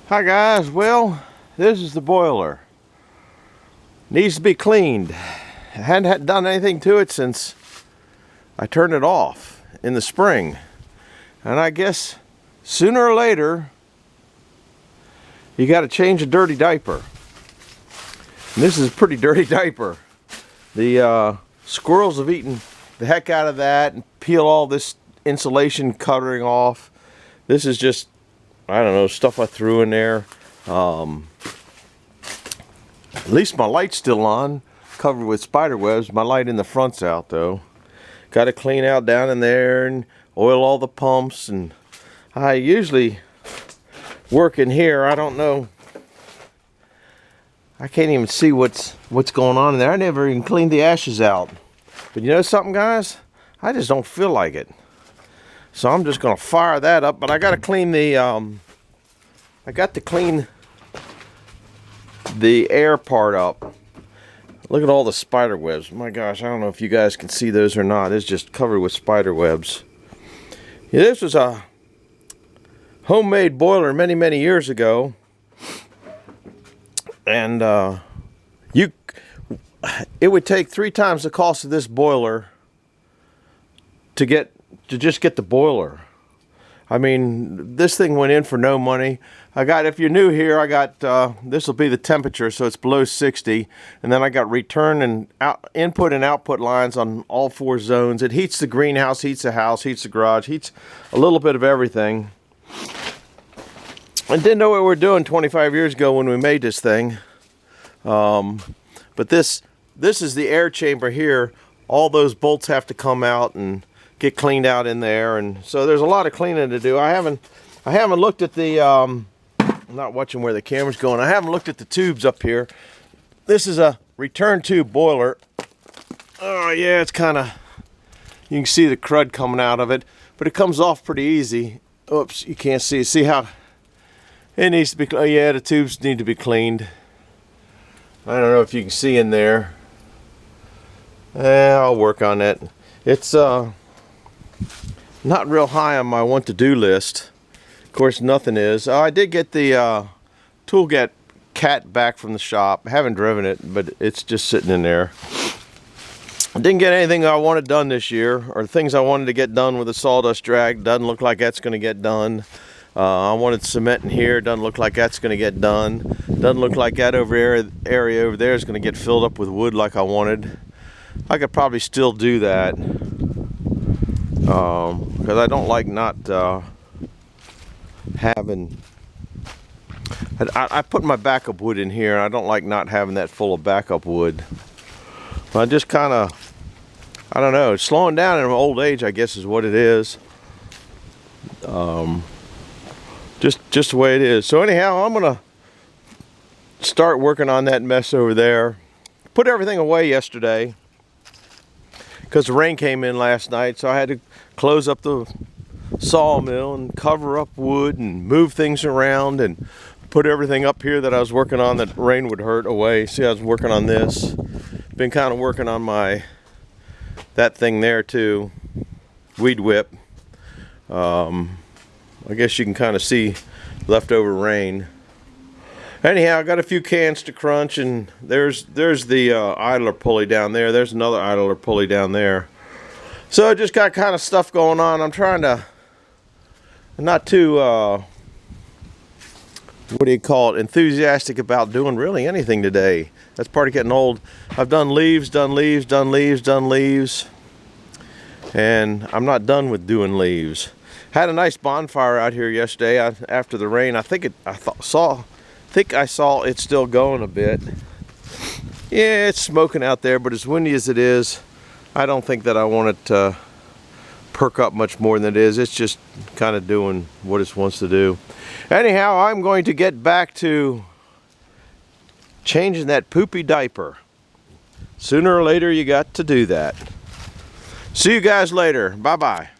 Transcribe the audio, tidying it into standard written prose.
Hi guys, well, this is the boiler. Needs to be cleaned. I hadn't done anything to it since I turned it off in the spring. And I guess sooner or later, you got to change a dirty diaper. And this is a pretty dirty diaper. The squirrels have eaten the heck out of that and peel all this insulation covering off. This is just, I don't know, stuff I threw in there. At least my light's still on, covered with spider webs. My light in the front's out though. Got to clean out down in there and oil all the pumps. And I usually work in here. I don't know. I can't even see what's going on in there. I never even cleaned the ashes out. But you know something, guys? I just don't feel like it. So I'm just gonna fire that up. But I got to clean the the air part up. Look at all the spider webs. My gosh, I don't know if you guys can see those or not. It's just covered with spider webs. Yeah, this was a homemade boiler many years ago. And it would take 3 times the cost of this boiler to just get the boiler. I mean, this thing went in for no money. If you're new here, I got, this will be the temperature, so it's below 60. And then I got return and input and output lines on all 4 zones. It heats the greenhouse, heats the house, heats the garage, heats a little bit of everything. I didn't know what we were doing 25 years ago when we made this thing. But this is the air chamber here. All those bolts have to come out and get cleaned out in there, and so there's a lot of cleaning to do. I haven't looked at the I'm not watching where the camera's going. I haven't looked at the tubes up here. This is a return tube boiler. Oh yeah, it's kind of, you can see the crud coming out of it, but it comes off pretty easy. Oops, you can't see how it needs to be. Oh yeah, the tubes need to be cleaned. I don't know if you can see in there. I'll work on that. It's not real high on my want to do list. Of course, nothing is. I did get the Toolcat Cat back from the shop. I haven't driven it, but it's just sitting in there. I didn't get anything I wanted done this year, or things I wanted to get done with the sawdust drag. Doesn't look like that's going to get done. I wanted cement in here. Doesn't look like that's going to get done. Doesn't look like that area over there is going to get filled up with wood like I wanted. I could probably still do that because I don't like not having. I put my backup wood in here. I don't like not having that full of backup wood. I just kind of, I don't know, it's slowing down in old age, I guess is what it is. Just the way it is. So anyhow, I'm gonna start working on that mess over there. Put everything away yesterday because the rain came in last night, so I had to close up the sawmill and cover up wood and move things around and put everything up here that I was working on that rain would hurt away. See, I was working on this. Been kind of working on that thing there too, weed whip. I guess you can kind of see leftover rain. Anyhow, I got a few cans to crunch, and there's the idler pulley down there. There's another idler pulley down there. So I just got kind of stuff going on. I'm trying to not too what do you call it, enthusiastic about doing really anything today. That's part of getting old. I've done leaves, done leaves, and I'm not done with doing leaves. Had a nice bonfire out here yesterday after the rain. I think I saw it still going a bit. Yeah, it's smoking out there, but as windy as it is, I don't think that I want it to perk up much more than it is. It's just kind of doing what it wants to do. Anyhow, I'm going to get back to changing that poopy diaper. Sooner or later, you got to do that. See you guys later. Bye-bye.